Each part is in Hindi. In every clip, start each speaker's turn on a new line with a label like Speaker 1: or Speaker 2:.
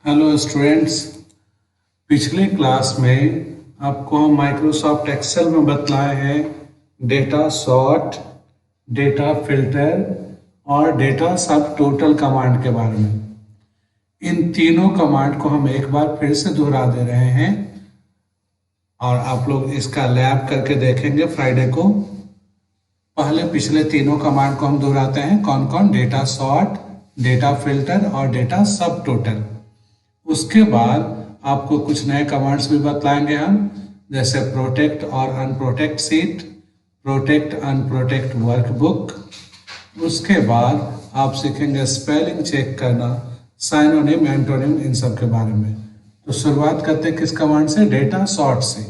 Speaker 1: Hello students. पिछले क्लास में आपको हम माइक्रोसॉफ्ट एक्सेल में बतलाए हैं डेटा सॉर्ट, डेटा फिल्टर और डेटा सब टोटल कमांड के बारे में। इन तीनों कमांड को हम एक बार फिर से दोहरा दे रहे हैं और आप लोग इसका लैब करके देखेंगे फ्राइडे को। पहले पिछले तीनों कमांड को हम दोहराते हैं, कौन कौन? डेटा सॉर्ट, डेटा फिल्टर और डेटा सब टोटल। उसके बाद आपको कुछ नए कमांड्स भी बतलाएंगे हम, जैसे प्रोटेक्ट और unprotect sheet, protect unprotect workbook. उसके बाद आप सीखेंगे स्पेलिंग चेक करना, साइनोनिम, एंटोनिम, इन सब के बारे में। तो शुरुआत करते हैं किस कमांड से? डेटा सॉर्ट से।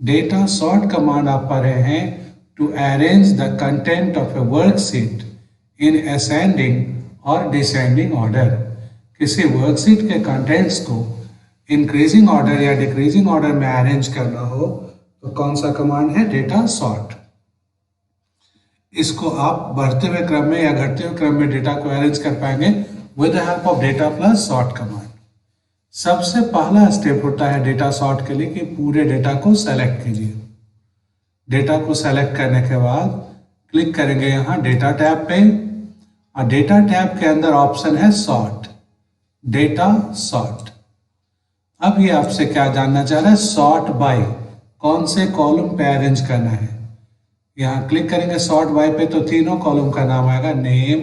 Speaker 1: डेटा सॉर्ट कमांड आप पढ़े हैं, to arrange the content of a worksheet in ascending और डिसेंडिंग ऑर्डर। किसी वर्कशीट के कंटेंट्स को इंक्रीजिंग ऑर्डर या डिक्रीजिंग ऑर्डर में अरेंज करना हो तो कौन सा कमांड है? Data sort. इसको आप बढ़ते हुए क्रम में या घटते हुए क्रम में डेटा को अरेंज कर पाएंगे with the help of data plus sort command. सबसे पहला स्टेप होता है डेटा सॉर्ट के लिए कि पूरे डेटा को सेलेक्ट कीजिए। डेटा को सेलेक्ट करने के बाद क्लिक करेंगे यहाँ डेटा टैब पे, और डेटा टैब के अंदर ऑप्शन है सॉर्ट, डेटा सॉर्ट। अब ये आपसे क्या जानना चाह रहा है? सॉर्ट बाय, कौन से कॉलम पे अरेंज करना है। यहाँ क्लिक करेंगे सॉर्ट बाय पे तो तीनों कॉलम का नाम आएगा, नेम,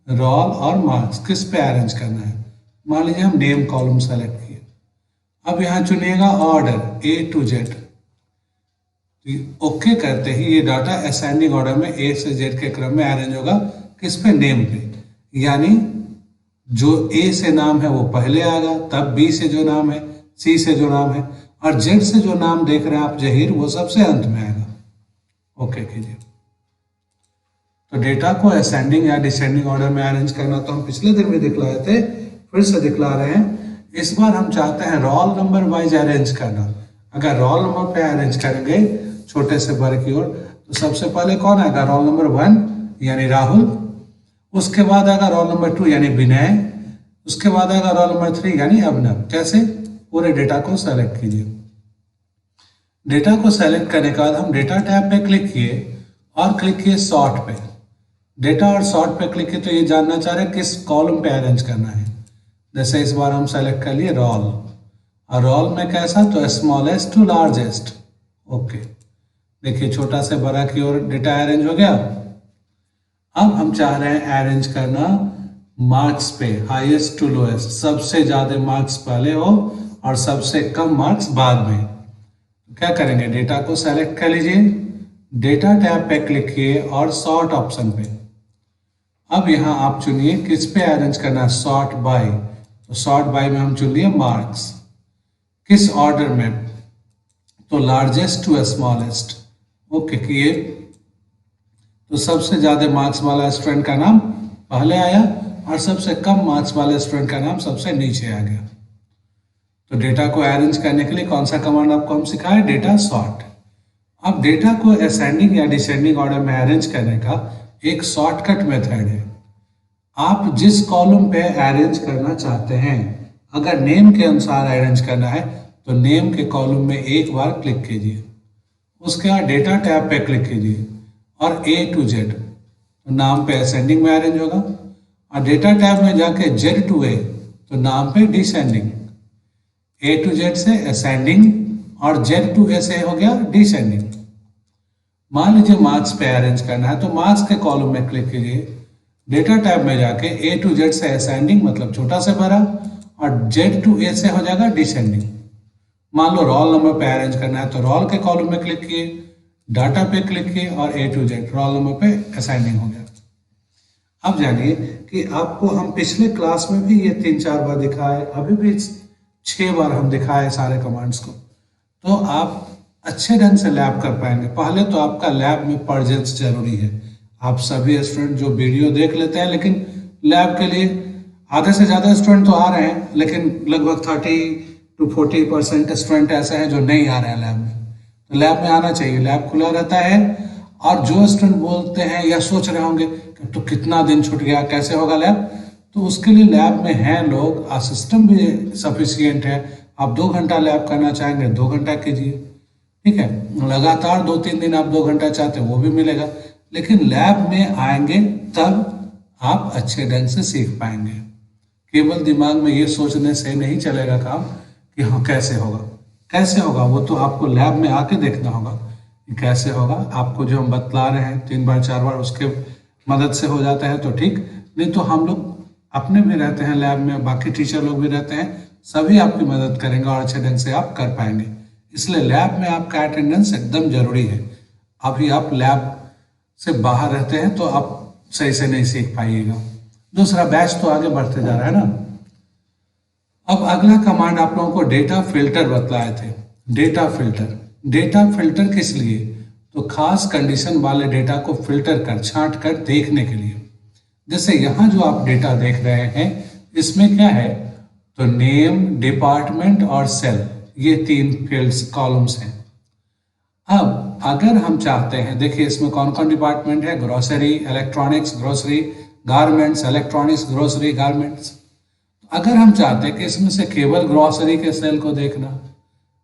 Speaker 1: रोल और मार्क्स। किस पे अरेंज करना है? मान लीजिए हम नेम कॉलम सेलेक्ट किए। अब यहाँ चुनिएगा order A to Z। Okay करते ही ये डाटा असेंडिंग ऑर्डर में A से Z के क्रम में अरेंज होगा। किस पे? नेम पे। यानी जो A से नाम है वो पहले आएगा, तब B से जो नाम है, C से जो नाम है, और Z से जो नाम देख रहे हैं आप जहीर, वो सबसे अंत में आएगा। ओके कीजिए। तो डेटा को असेंडिंग या डिसेंडिंग ऑर्डर में अरेंज करना तो हम पिछले दिन में दिखलाए थे, फिर से दिखला रहे हैं। इस बार हम चाहते हैं रोल नंबर वाइज अरेंज करना। अगर रोल नंबर पे अरेंज करेंगे छोटे से बड़े की ओर, तो सबसे पहले कौन आएगा? रोल नंबर 1 यानी राहुल। उसके बाद आएगा रोल नंबर 2 यानी विनय। उसके बाद आएगा रोल नंबर 3 यानी अभिनव। कैसे? पूरे डेटा को सेलेक्ट कीजिए। डेटा को सेलेक्ट करने के बाद हम डेटा टैब पे क्लिक किए और क्लिक किए सॉर्ट पे। डेटा और सॉर्ट पे क्लिक किए तो ये जानना चाह रहे हैं किस कॉलम पे अरेंज करना है। जैसे इस बार हम सेलेक्ट कर लिए रोल, और रोल में कैसा? तो स्मॉलेस्ट टू लार्जेस्ट। ओके, देखिए छोटा से बड़ा की ओर डेटा अरेंज हो गया। अब हम चाह रहे हैं अरेंज करना मार्क्स पे, हाईएस्ट टू लोएस्ट, सबसे ज्यादा मार्क्स पहले हो और सबसे कम मार्क्स बाद में। तो क्या करेंगे? डेटा को सेलेक्ट कर लीजिए, डेटा टैब पे क्लिक किए और सॉर्ट ऑप्शन पे। अब यहाँ आप चुनिए किस पे अरेंज करना है? Sort by. तो सॉर्ट बाय में हम चुन लिए मार्क्स। किस ऑर्डर में? तो लार्जेस्ट टू स्मॉलेस्ट। ओके किए तो सबसे ज्यादा मार्क्स वाला स्टूडेंट का नाम पहले आया और सबसे कम मार्क्स वाले स्टूडेंट का नाम सबसे नीचे आ गया। तो डेटा को अरेंज करने के लिए कौन सा कमांड आपको हम सिखाए? Data sort. अब डेटा को असेंडिंग या डिसेंडिंग ऑर्डर में अरेंज करने का एक शॉर्टकट मेथड है। आप जिस कॉलम पे अरेंज करना चाहते हैं, अगर नेम के अनुसार अरेंज करना है तो नेम के कॉलम में एक बार क्लिक कीजिए। उसके बाद डेटा टैब पे क्लिक कीजिए और A to Z, तो नाम पे असेंडिंग में अरेंज होगा। और डेटा टैब में जाके Z to A, तो नाम पे डिसेंडिंग। A to Z से असेंडिंग और Z to A से हो गया डिसेंडिंग। मान लीजिए मार्क्स पे अरेंज करना है तो मार्क्स के कॉलम में क्लिक कीजिए, डेटा टैब में जाके A to Z से असेंडिंग मतलब छोटा से बड़ा, और Z to A से हो जाएगा डिसेंडिंग। मान लो रोल नंबर पे अरेंज करना है तो रोल के कॉलम में क्लिक किए, डाटा पे क्लिक किए और A to Z roll number पे असाइनिंग हो गया। अब जानिए कि आपको हम पिछले क्लास में भी ये 3-4 बार दिखाए, अभी भी 6 बार हम दिखाए सारे कमांड्स को, तो आप अच्छे ढंग से लैब कर पाएंगे। पहले तो आपका लैब में प्रेजेंस जरूरी है। आप सभी स्टूडेंट जो वीडियो देख लेते हैं, लेकिन लैब के लिए आधे से ज़्यादा स्टूडेंट तो आ रहे हैं, लेकिन लगभग 30 to 40% स्टूडेंट ऐसे हैं जो नहीं आ रहे हैं लैब में। तो लैब में आना चाहिए, लैब खुला रहता है। और जो स्टूडेंट बोलते हैं या सोच रहे होंगे कि तो कितना दिन छूट गया, कैसे होगा लैब, तो उसके लिए लैब में हैं लोग, सिस्टम भी सफिशियंट है। आप 2 घंटा लैब करना चाहेंगे 2 घंटा कीजिए, ठीक है। लगातार 2-3 दिन आप 2 घंटा चाहते हैं वो भी मिलेगा, लेकिन लैब में आएंगे तब आप अच्छे ढंग से सीख पाएंगे। केवल दिमाग में ये सोचने से नहीं चलेगा काम कि हाँ कैसे होगा, कैसे होगा वो तो आपको लैब में आके देखना होगा कि कैसे होगा। आपको जो हम बतला रहे हैं 3 बार 4 बार उसके मदद से हो जाता है तो ठीक, नहीं तो हम लोग अपने भी रहते हैं लैब में, बाकी टीचर लोग भी रहते हैं, सभी आपकी मदद करेंगे और अच्छे ढंग से आप कर पाएंगे। इसलिए लैब में आपका अटेंडेंस एकदम जरूरी है। अभी आप लैब से बाहर रहते हैं तो आप सही से नहीं सीख पाइएगा। दूसरा, बैच तो आगे बढ़ते जा रहा है ना। अब अगला कमांड आप लोगों को डेटा फिल्टर बतलाए थे। डेटा फिल्टर, डेटा फिल्टर किस लिए? तो खास कंडीशन वाले डेटा को फिल्टर कर छांट कर देखने के लिए। जैसे यहाँ जो आप डेटा देख रहे हैं इसमें क्या है, तो नेम, डिपार्टमेंट और सेल, ये 3 फील्ड्स कॉलम्स हैं। अब अगर हम चाहते हैं, देखिए इसमें कौन कौन डिपार्टमेंट है, grocery, electronics, grocery, garments, electronics, grocery, garments. अगर हम चाहते हैं कि इसमें से केवल ग्रोसरी के सेल को देखना,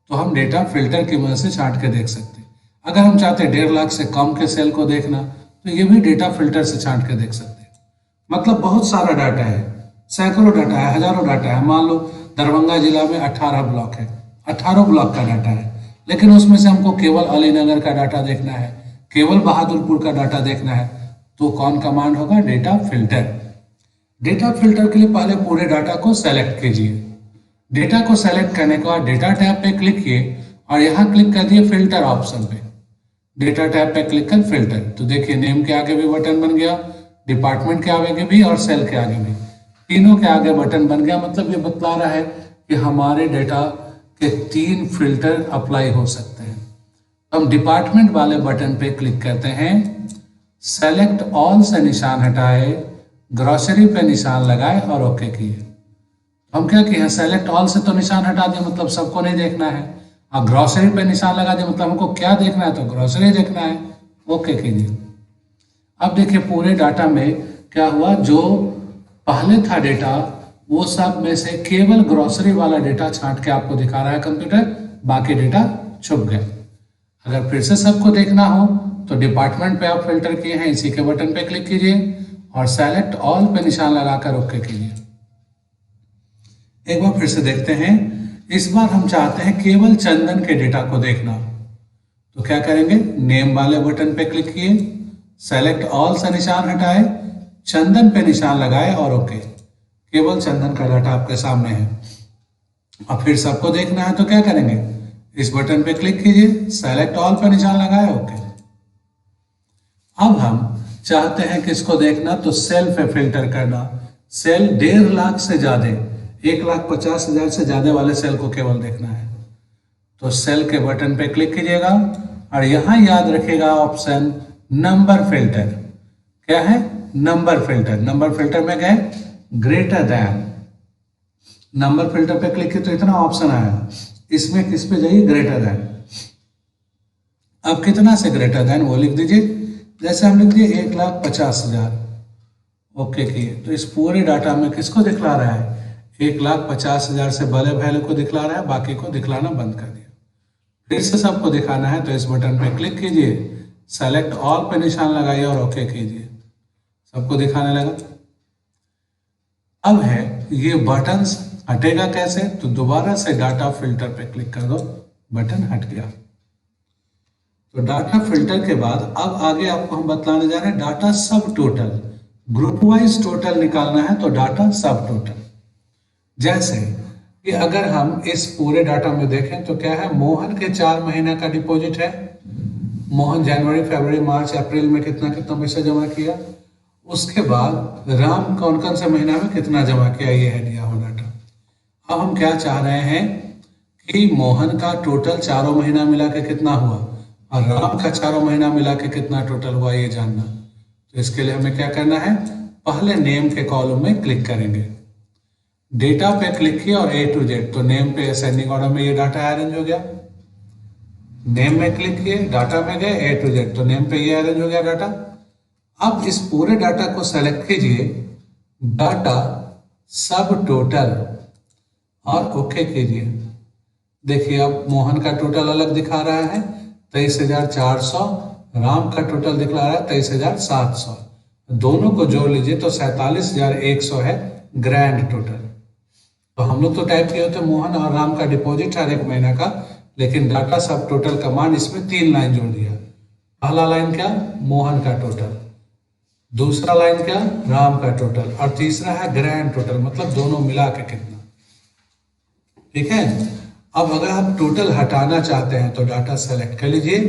Speaker 1: तो हम डेटा फिल्टर की मदद से छांट के देख सकते हैं। अगर हम चाहते हैं 1.5 लाख से कम के सेल को देखना, तो ये भी डेटा फिल्टर से छांट के देख सकते हैं। मतलब बहुत सारा डाटा है, सैकड़ों डाटा है, हजारों डाटा है। मान लो दरभंगा जिला में 18 ब्लॉक है, 18 ब्लॉक का डाटा है, लेकिन उसमें से हमको केवल अलीनगर का डाटा देखना है, केवल बहादुरपुर का डाटा देखना है, तो कौन कमांड होगा, डेटा फिल्टर। डेटा फिल्टर के लिए पहले पूरे डाटा को सेलेक्ट कीजिए। डेटा को सेलेक्ट करने के बाद डेटा टैब पे क्लिक किए और यहाँ क्लिक कर दिए फिल्टर ऑप्शन पे। डेटा टैब पे क्लिक कर फिल्टर, तो देखिए नेम के आगे भी बटन बन गया, डिपार्टमेंट के आगे भी और सेल के आगे भी, तीनों के आगे बटन बन गया। मतलब ये बतला रहा है कि हमारे डेटा के 3 फिल्टर अप्लाई हो सकते हैं। हम डिपार्टमेंट वाले बटन पे क्लिक करते हैं, सेलेक्ट ऑल से निशान हटाए, ग्रोसरी पे निशान लगाए और ओके किए। हम क्या किए, सेलेक्ट ऑल से तो निशान हटा दिए, मतलब सबको नहीं देखना है। और ग्रोसरी पे निशान लगा दिए, मतलब हमको क्या देखना है, तो ग्रोसरी देखना है, ओके कीजिए। अब देखिए पूरे डाटा में क्या हुआ, जो पहले था डेटा वो सब में से केवल ग्रोसरी वाला डेटा छांट के आपको दिखा रहा है कंप्यूटर, बाकी डेटा छुप गया। अगर फिर से सबको देखना हो तो डिपार्टमेंट पे आप फिल्टर किए हैं, इसी के बटन पे क्लिक कीजिए और सेलेक्ट ऑल पे निशान लगाकर ओके कीजिए। एक बार फिर से देखते हैं। इस बार हम चाहते हैं केवल चंदन के डेटा को देखना, तो क्या करेंगे, नेम वाले बटन पे क्लिक किए, सेलेक्ट ऑल से निशान हटाए, चंदन पे निशान लगाए और ओके। केवल चंदन का डाटा आपके सामने है। अब फिर सबको देखना है तो क्या करेंगे, इस बटन पे क्लिक कीजिए, सेलेक्ट ऑल पे निशान लगाए, ओके। अब हम चाहते हैं किसको देखना, तो सेल पे फिल्टर करना। सेल 1.5 लाख से ज्यादा, 1,50,000 से ज्यादा वाले सेल को केवल देखना है, तो सेल के बटन पे क्लिक कीजिएगा और यहां याद रखिएगा ऑप्शन नंबर फिल्टर। क्या है, नंबर फिल्टर। नंबर फिल्टर में गए, ग्रेटर देन, नंबर फिल्टर पे क्लिक किए तो इतना ऑप्शन आया, इसमें किस पे जाइए, ग्रेटर देन। अब कितना से ग्रेटर देन वो लिख दीजिए, जैसे हम लिख दिए 1,50,000, ओके किए, तो इस पूरे डाटा में किसको दिखला रहा है, 1,50,000 से बड़े वैल्यू को दिखला रहा है, बाकी को दिखलाना बंद कर दिया। फिर से सबको दिखाना है तो इस बटन पे क्लिक कीजिए, सेलेक्ट ऑल पे निशान लगाइए और ओके कीजिए, सबको दिखाने लगा। अब है ये बटन हटेगा कैसे, तो दोबारा से डाटा फिल्टर पे क्लिक कर दो, बटन हट गया। तो डाटा फिल्टर के बाद अब आगे आपको हम बतलाने जा रहे हैं डाटा सब टोटल। ग्रुप वाइज टोटल निकालना है तो डाटा सब टोटल। जैसे कि अगर हम इस पूरे डाटा में देखें तो क्या है, मोहन के 4 महीने का डिपॉजिट है। मोहन जनवरी, फरवरी, मार्च, अप्रैल में कितना कितना पैसा जमा किया। उसके बाद राम कौन कौन से महीना में कितना जमा किया, ये है दिया हुआ डाटा। अब हम क्या चाह रहे हैं कि मोहन का टोटल 4 महीना मिला के कितना हुआ और राम का 4 महीना मिला के कितना टोटल हुआ, ये जानना। तो इसके लिए हमें क्या करना है, पहले नेम के कॉलम में क्लिक करेंगे, डेटा पे क्लिक किया और A to Z, तो नेम पे असेंडिंग ऑर्डर में ये डाटा अरेंज हो गया। नेम में क्लिक किए, डाटा में गए, A to Z, तो नेम पे ये अरेंज हो गया डाटा। अब इस पूरे डाटा को सेलेक्ट कीजिए, डाटा सब टोटल और ओके कीजिए। देखिए अब मोहन का टोटल अलग दिखा रहा है 23,400, राम का टोटल दिखा रहा है 23,700। दोनों को जोड़ लीजिए तो 47,100 है ग्रैंड टोटल। तो हम लोग तो टाइप किए होते मोहन और राम का डिपॉजिट हर एक महीना का, लेकिन डाटा सब टोटल कमांड इसमें 3 लाइन जोड़ दिया। पहला लाइन क्या, मोहन का टोटल, दूसरा लाइन क्या, राम का टोटल, और तीसरा है ग्रैंड टोटल, मतलब दोनों मिला के कितना। ठीक है। अब अगर आप टोटल हटाना चाहते हैं तो डाटा सेलेक्ट कर लीजिए,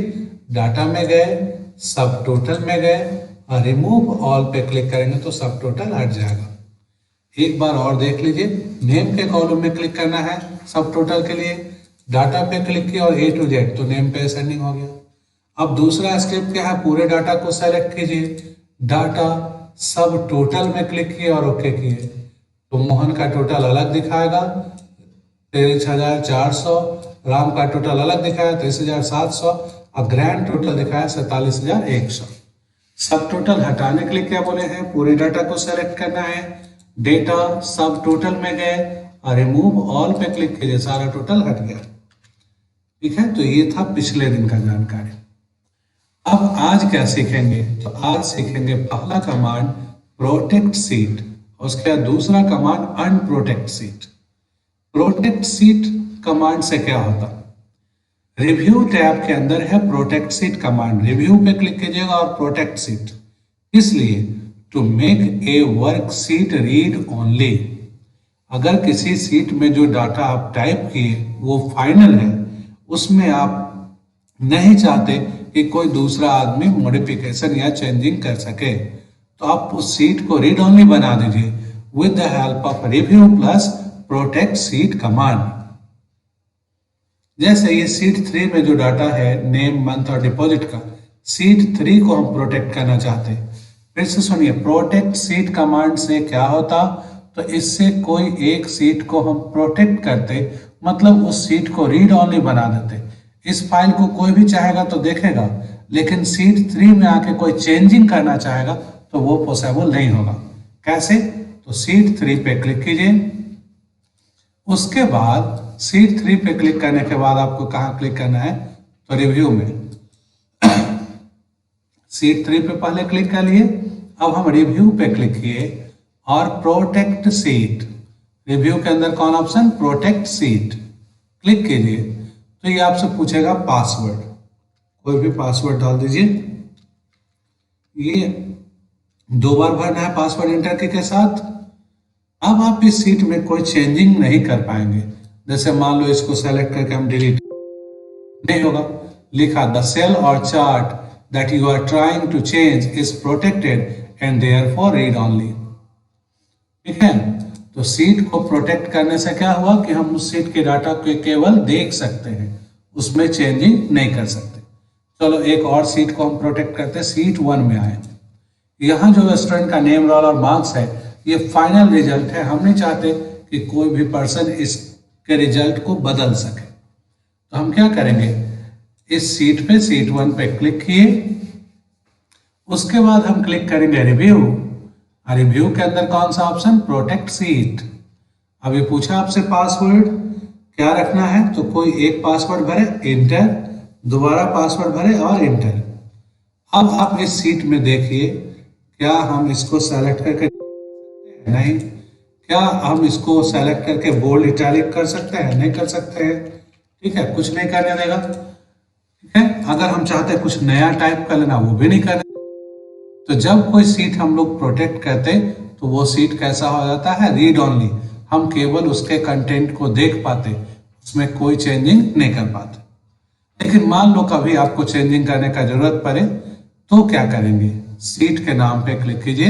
Speaker 1: डाटा में गए, सब टोटल में गए और रिमूव ऑल पे क्लिक करेंगे तो सब टोटल हट जाएगा। एक बार और देख लीजिए, नेम के कॉलम में क्लिक करना है सब टोटल के लिए, डाटा पे क्लिक किया और A to Z तो नेम पे असेंडिंग हो गया। अब दूसरा स्टेप क्या है, पूरे डाटा को सेलेक्ट कीजिए, डाटा सब टोटल में क्लिक किए और ओके किए तो मोहन का टोटल अलग दिखाएगा 23,400, राम का टोटल अलग दिखाया 23,700 और ग्रैंड टोटल दिखाया 47,100। सब टोटल हटाने के लिए क्या बोले हैं, पूरे डाटा को सेलेक्ट करना है, डेटा सब टोटल में गए और रिमूव ऑल पे क्लिक कीजिए, सारा टोटल हट गया। ठीक है, तो ये था पिछले दिन का जानकारी। अब आज क्या सीखेंगे, तो आज सीखेंगे पहला कमांड प्रोटेक्ट सीट, उसके बाद दूसरा command unprotect sheet. Protect sheet command से क्या होता, रिव्यू टैब के अंदर है प्रोटेक्ट सीट कमांड, रिव्यू पे क्लिक कीजिएगा और प्रोटेक्ट सीट, इसलिए to make a worksheet read only. अगर किसी सीट में जो डाटा आप टाइप किए वो फाइनल है, उसमें आप नहीं चाहते कि कोई दूसरा आदमी मॉडिफिकेशन या चेंजिंग कर सके, तो आप उस सीट को रीड ओनली बना दीजिए with the help of review plus protect sheet command. जैसे ये सीट 3 में जो डाटा है नेम, मंथ और डिपॉजिट का, सीट 3 को हम प्रोटेक्ट करना चाहते हैं। फिर से सुनिए, प्रोटेक्ट सीट कमांड से क्या होता, तो इससे कोई एक सीट को हम प्रोटेक्ट करते, मतलब उस सीट को रीड ओनली बना देते। इस फाइल को कोई भी चाहेगा तो देखेगा, लेकिन सीट 3 में आके कोई चेंजिंग करना चाहेगा तो वो पॉसिबल नहीं होगा। कैसे, तो सीट 3 पे क्लिक कीजिए, उसके बाद सीट 3 पे क्लिक करने के बाद आपको कहाँ क्लिक करना है, तो रिव्यू में सीट 3 पे पहले क्लिक कर लिए, अब हम रिव्यू पे क्लिक किए और प्रोटेक्ट सीट, रिव्यू के अंदर कौन ऑप्शन, प्रोटेक्ट सीट, क्लिक कीजिए तो ये आपसे पूछेगा पासवर्ड, कोई भी पासवर्ड डाल दीजिए। ये 2 बार भरना है पासवर्ड एंटर के साथ। अब आप इस सीट में कोई चेंजिंग नहीं कर पाएंगे, जैसे मान लो इसको सेलेक्ट करके हम डिलीट नहीं होगा, लिखा द सेल और chart that you are trying to change is protected and therefore read only. ठीक है, तो सीट को प्रोटेक्ट करने से क्या हुआ कि हम उस सीट के डाटा को केवल देख सकते हैं, उसमें चेंजिंग नहीं कर सकते। चलो एक और सीट को हम प्रोटेक्ट करते हैं, सीट 1 में आए, यहाँ जो स्टूडेंट का नेम, रोल और मार्क्स है ये फाइनल रिजल्ट है, हम नहीं चाहते कि कोई भी पर्सन इसके रिजल्ट को बदल सके, तो हम क्या करेंगे, इस सीट पे सीट 1 पे क्लिक किए, उसके बाद हम क्लिक करेंगे रिव्यू, और रिव्यू के अंदर कौन सा ऑप्शन, प्रोटेक्ट सीट। अभी पूछा आपसे पासवर्ड क्या रखना है, तो कोई एक पासवर्ड भरे, इंटर, दोबारा पासवर्ड भरे और इंटर। अब आप इस सीट में देखिए, क्या हम इसको सेलेक्ट करके नहीं, क्या हम इसको सेलेक्ट करके बोल्ड इटैलिक कर सकते हैं, नहीं कर सकते हैं। ठीक है, कुछ नहीं करने देगा। ठीक है, अगर हम चाहते हैं कुछ नया टाइप कर लेना, वो भी नहीं करने। तो जब कोई सीट हम लोग प्रोटेक्ट करते तो वो सीट कैसा हो जाता है, रीड ओनली, हम केवल उसके कंटेंट को देख पाते, उसमें कोई चेंजिंग नहीं कर पाते। लेकिन मान लो कभी आपको चेंजिंग करने का जरूरत पड़े तो क्या करेंगे, सीट के नाम पे क्लिक कीजिए,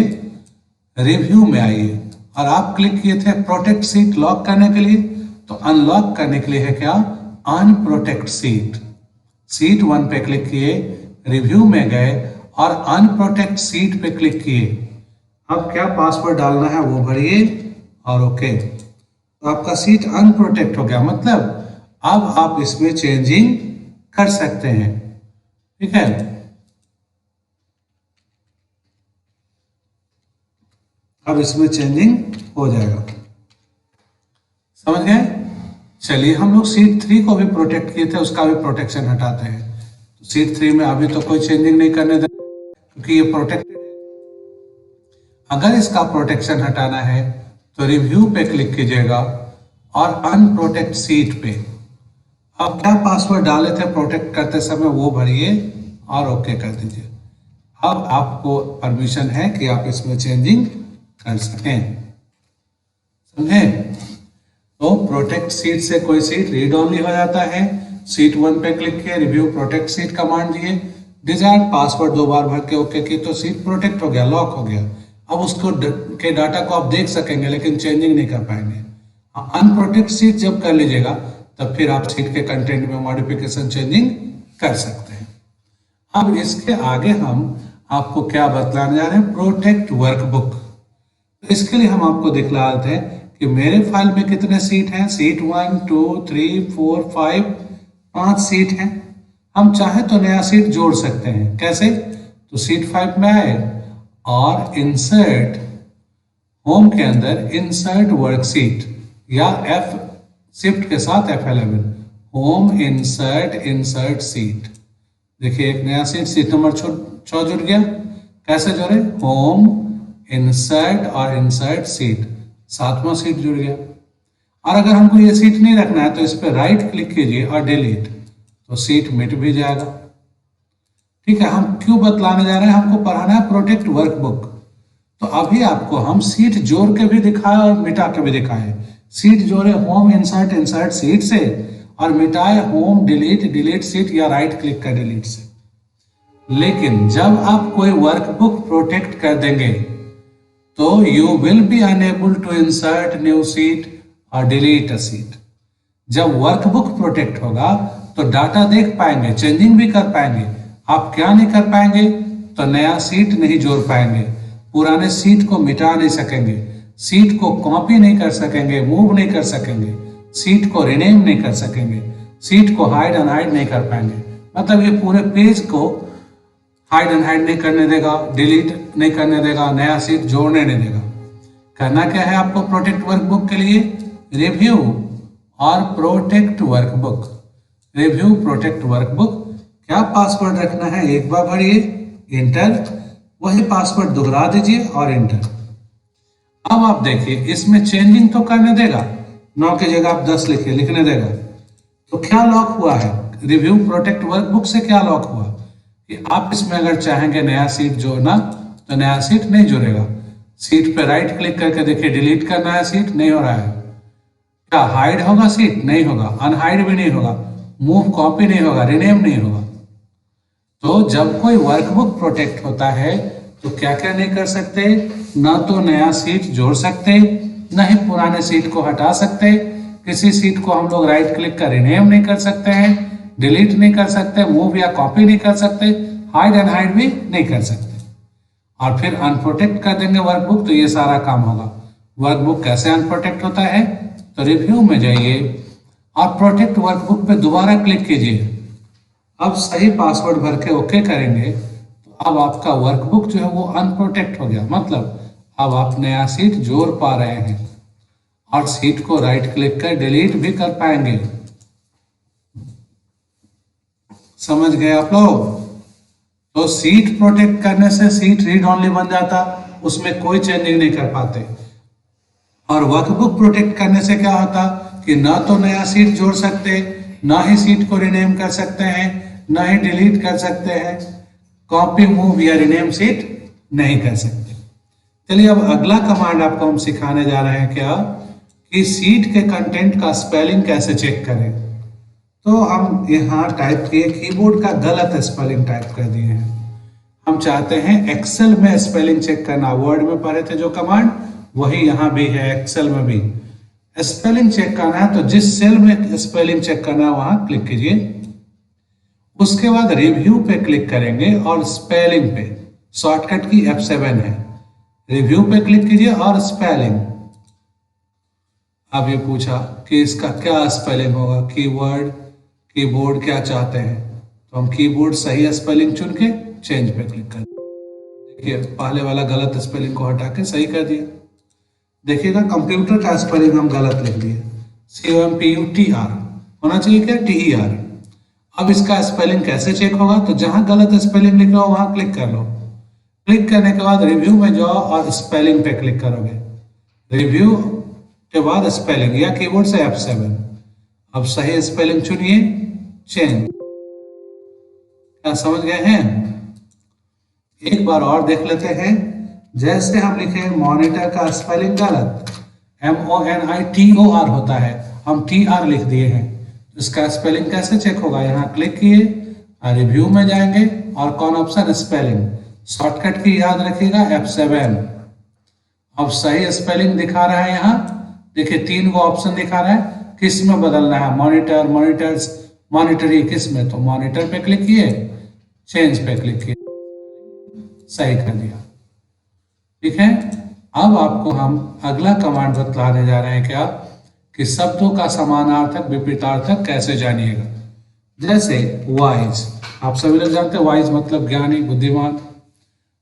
Speaker 1: रिव्यू में आइए, और आप क्लिक किए थे प्रोटेक्ट सीट लॉक करने के लिए, तो अनलॉक करने के लिए है क्या, अनप्रोटेक्ट सीट। सीट 1 पे क्लिक किए, रिव्यू में गए और अनप्रोटेक्ट सीट पे क्लिक किए। अब क्या पासवर्ड डालना है वो भरिए और ओके, तो आपका सीट अनप्रोटेक्ट हो गया, मतलब अब आप इसमें चेंजिंग कर सकते हैं। ठीक है, अब इसमें चेंजिंग हो जाएगा। समझ गए? चलिए हम लोग सीट 3 को भी प्रोटेक्ट किए थे, उसका भी प्रोटेक्शन हटाते हैं। तो सीट 3 में अभी तो कोई चेंजिंग नहीं करने दें क्योंकि ये प्रोटेक्टेड है। अगर इसका प्रोटेक्शन हटाना है तो रिव्यू पे क्लिक कीजिएगा और अनप्रोटेक्ट सीट पे अब क्या पासवर्ड डाले थे प्रोटेक्ट करते समय वो भरिए और ओके कर दीजिए। अब आपको परमिशन है कि आप इसमें चेंजिंग कर सकें। समझे? तो प्रोटेक्ट सीट से कोई सीट रीड ओनली हो जाता है। सीट 1 पे क्लिक किए, रिव्यू प्रोटेक्ट सीट कमांड दिए, डिजायर्ड पासवर्ड 2 बार भर के ओके की तो सीट प्रोटेक्ट हो गया, लॉक हो गया। अब उसको के डाटा को आप देख सकेंगे लेकिन चेंजिंग नहीं कर पाएंगे। अनप्रोटेक्ट सीट जब कर लीजिएगा तब फिर आप सीट के कंटेंट में मॉडिफिकेशन चेंजिंग कर सकते हैं। अब इसके आगे हम आपको क्या बतलाने जा रहे हैं, प्रोटेक्ट वर्कबुक। तो इसके लिए हम आपको दिखला रहे हैं कि मेरे फाइल में कितने सीट हैं। सीट 1 2 3 4 5 5 सीट हैं। हम चाहे तो नया सीट जोड़ सकते हैं। कैसे? तो सीट 5 में आए और इंसर्ट, होम के अंदर इंसर्ट वर्कशीट या F शिफ्ट के साथ F11, होम इंसर्ट सीट। देखिए एक नया सीट नंबर 6 जुड़ गया। कैसे जोड़े? होम इंसर्ट और इंसर्ट सीट, 7वां सीट जुड़ गया। और अगर हमको ये सीट नहीं रखना है तो इस पर राइट क्लिक कीजिए और डिलीट, तो सीट मिट भी जाएगा। ठीक है, हम क्यों बतलाने जा रहे हैं, हमको पढ़ाना है प्रोटेक्ट वर्कबुक। तो अभी आपको हम सीट जोड़ के भी दिखाए और मिटा के भी दिखाए। सीट जोड़े होम इंसर्ट सीट से और मिटाए होम डिलीट सीट या राइट क्लिक कर डिलीट से। लेकिन जब आप कोई वर्कबुक प्रोटेक्ट कर देंगे तो you will be unable to insert new sheet और डिलीट अ सीट। जब वर्कबुक प्रोटेक्ट होगा तो डाटा देख पाएंगे, चेंजिंग भी कर पाएंगे। आप क्या नहीं कर पाएंगे? तो नया सीट नहीं जोड़ पाएंगे, पुराने सीट को मिटा नहीं सकेंगे, सीट को कॉपी नहीं कर सकेंगे, मूव नहीं कर सकेंगे, सीट को रिनेम नहीं कर सकेंगे, सीट को हाइड एंड हाइड नहीं कर पाएंगे। मतलब ये पूरे पेज को हाइड एंड हाइड नहीं करने देगा, डिलीट नहीं करने देगा, नया सीट जोड़ने नहीं देगा। करना क्या है आपको प्रोटेक्ट वर्कबुक के लिए? रिव्यू और protect workbook. Review protect workbook, क्या पासवर्ड रखना है एक बार भरिए, इंटर, वही पासवर्ड दोहरा दीजिए और इंटर। अब आप देखिए इसमें चेंजिंग तो करने देगा, 9 की जगह आप 10 लिखिए, लिखने देगा। तो क्या लॉक हुआ है? रिव्यू प्रोटेक्ट वर्कबुक से क्या लॉक हुआ कि आप इसमें अगर चाहेंगे नया सीट जोड़ना तो नया सीट नहीं जुड़ेगा। सीट पे राइट क्लिक करके देखिए, डिलीट करना है सीट, नहीं हो रहा है। क्या हाइड होगा सीट? नहीं होगा। अनहाइड भी नहीं होगा, मूव कॉपी नहीं होगा, रिनेम नहीं होगा। तो जब कोई वर्कबुक प्रोटेक्ट होता है तो क्या क्या नहीं कर सकते? ना तो नया सीट जोड़ सकते, ना ही पुराने सीट को हटा सकते, किसी सीट को हम लोग राइट क्लिक कर रिनेम नहीं कर सकते हैं, डिलीट नहीं कर सकते, मूव या कॉपी नहीं कर सकते, हाइड एंड हाइड भी नहीं कर सकते। और फिर अनप्रोटेक्ट कर देंगे वर्कबुक तो ये सारा काम होगा। वर्कबुक कैसे अनप्रोटेक्ट होता है? तो रिव्यू में जाइए और प्रोटेक्ट वर्कबुक पे दोबारा क्लिक कीजिए। अब सही पासवर्ड भर के ओके करेंगे तो अब आपका वर्कबुक जो है वो अनप्रोटेक्ट हो गया। मतलब अब आप नया सीट जोड़ पा रहे हैं और सीट को राइट क्लिक कर डिलीट भी कर पाएंगे। समझ गए आप लोग? तो सीट प्रोटेक्ट करने से सीट रीड ओनली बन जाता, उसमें कोई चेंजिंग नहीं कर पाते। और वर्कबुक प्रोटेक्ट करने से क्या होता कि ना तो नया सीट जोड़ सकते, ना ही सीट को रिनेम कर सकते हैं, ना ही डिलीट कर सकते हैं, कॉपी मूव या रिनेम सीट नहीं कर सकते। चलिए अब अगला कमांड आपको हम सिखाने जा रहे हैं क्या कि सीट के कंटेंट का स्पेलिंग कैसे चेक करें। तो हम यहाँ टाइप किए, कीबोर्ड का गलत स्पेलिंग टाइप कर दिए हैं। हम चाहते हैं एक्सेल में स्पेलिंग चेक करना। वर्ड में पढ़े थे जो कमांड वही यहाँ भी है, एक्सेल में भी स्पेलिंग चेक करना है। तो जिस सेल में स्पेलिंग चेक करना है वहां क्लिक कीजिए। उसके बाद रिव्यू पे क्लिक करेंगे और स्पेलिंग पे, शॉर्टकट की F7 है, रिव्यू पे क्लिक कीजिए और स्पेलिंग। अब ये पूछा कि इसका क्या स्पेलिंग होगा, कीवर्ड, कीबोर्ड क्या चाहते हैं, तो हम कीबोर्ड सही स्पेलिंग चुन के चेंज पे क्लिक कर। देखिए पहले वाला गलत स्पेलिंग को हटा के सही कर दिया। देखिएगा कंप्यूटर का स्पेलिंग हम गलत लिख दिए, COMPUTR होना चाहिए क्या, TER। अब इसका स्पेलिंग कैसे चेक होगा, तो जहां गलत स्पेलिंग लिखा हो वहां क्लिक कर लो। क्लिक करने के बाद रिव्यू में जाओ और स्पेलिंग पे क्लिक करोगे। रिव्यू के बाद स्पेलिंग या कीबोर्ड से F7। अब सही स्पेलिंग चुनिए, चेंज। क्या समझ गए हैं? एक बार और देख लेते हैं। जैसे हम लिखे मॉनिटर का स्पेलिंग गलत, MONITOR होता है, हम TR लिख दिए हैं। इसका स्पेलिंग कैसे चेक होगा, यहाँ क्लिक किए, रिव्यू में जाएंगे और कौन ऑप्शन, स्पेलिंग। शॉर्टकट की याद रखिएगा F7। अब सही स्पेलिंग दिखा रहा है यहाँ, देखिए 3 गो ऑप्शन दिखा रहा है, किस में बदलना है, मॉनिटर, मॉनिटर्स, मॉनिटरी, किस में, तो मॉनिटर पे क्लिक किए, चेंज पे क्लिक किए, सही कर दिया। ठीक है, अब आपको हम अगला कमांड बतलाने जा रहे हैं क्या, कि शब्दों का समानार्थक विपरीतार्थक कैसे जानिएगा। जैसे वाइज, आप सभी लोग जानते हैं वाइज मतलब ज्ञानी, बुद्धिमान।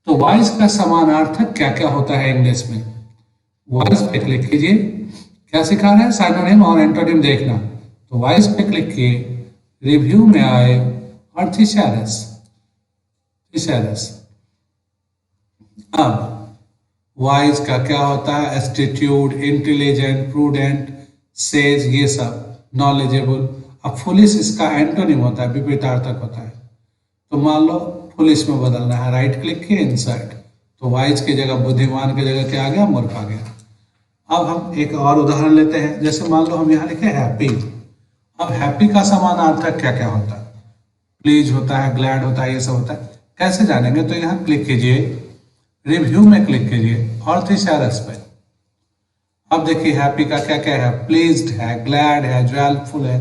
Speaker 1: तो वाइज का समानार्थक क्या क्या होता है इंग्लिश में, वाइज पे क्लिक कीजिए। क्या सिखा रहा है, साइनोनिम और एंटोनिम देखना। तो वाइज पे क्लिक किए, रिव्यू में आए और थिसैरस। अब वाइज का क्या होता है, एस्टिट्यूड, इंटेलिजेंट, प्रूडेंट, सेज, ये सब, नॉलेजेबल। अब फुलिश इसका एंटोनिम होता है, विपरीतार्थक होता है। तो मान लो फुलिश में बदलना है, राइट क्लिक किए, इंसर्ट। तो वाइज की जगह बुद्धिमान की जगह क्या आ गया, मूर्ख आ गया। अब हम एक और उदाहरण लेते हैं। जैसे मान लो हम यहाँ लिखे हैप्पी। अब हैप्पी का समानार्थक क्या क्या होता है, प्लीज होता है, ग्लैड होता है, ये सब होता है। कैसे जानेंगे, तो यहाँ क्लिक कीजिए, रिव्यू में क्लिक कीजिए और थिसैरस पे। अब देखिए हैप्पी का क्या क्या है, प्लीज्ड है, ग्लैड है, जॉयफुल है।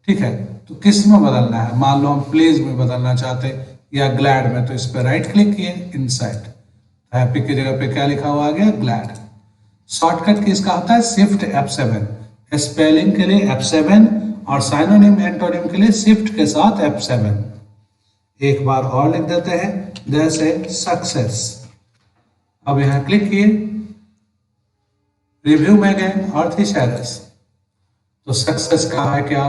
Speaker 1: ठीक है, तो किस में बदलना है, मान लो हम प्लीज में बदलना चाहते या ग्लैड में, तो इस पर राइट क्लिक किए, इंसर्ट। हैप्पी की जगह पे क्या लिखा हुआ आ गया, ग्लैड। शॉर्टकट की इसका होता है शिफ्ट F7। स्पेलिंग के लिए F7 और साइनोनिम एंटोनिम के लिए शिफ्ट के साथ F7। एक बार और लिख देते हैं, जैसे सक्सेस। अब यहां क्लिक किए, रिव्यू में गए और थिसैरस। तो सक्सेस का है क्या,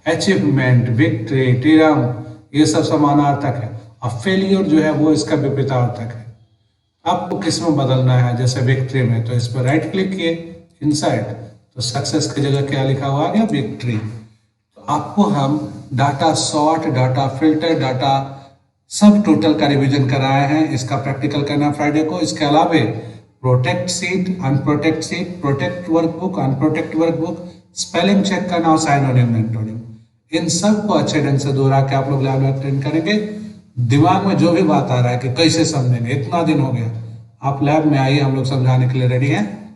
Speaker 1: अचीवमेंट, विक्ट्री, ट्रियम्फ, ये सब समानार्थक है। और फेलियर जो है वो इसका विपरीतार्थक है। आपको किस में बदलना है, जैसे विक्ट्री में, तो इस पर राइट क्लिक किए, इनसाइड। तो सक्सेस की जगह क्या लिखा हुआ आ गया, विक्ट्री। तो आपको हम data sort, data filter, data subtotal का रिवीजन कराए हैं। इसका प्रैक्टिकल करना फ्राइडे को। इसके अलावा protect sheet, unprotect sheet, protect workbook, unprotect workbook, spelling check करना और साइनोनिम एंटोनिम, इन सब को अच्छे ढंग से दोहरा के आप लोग लैब में अटेंड करेंगे। दिमाग में जो भी बात आ रहा है कि कैसे समझेंगे, इतना दिन हो गया, आप लैब में आइए, हम लोग समझाने के लिए रेडी हैं।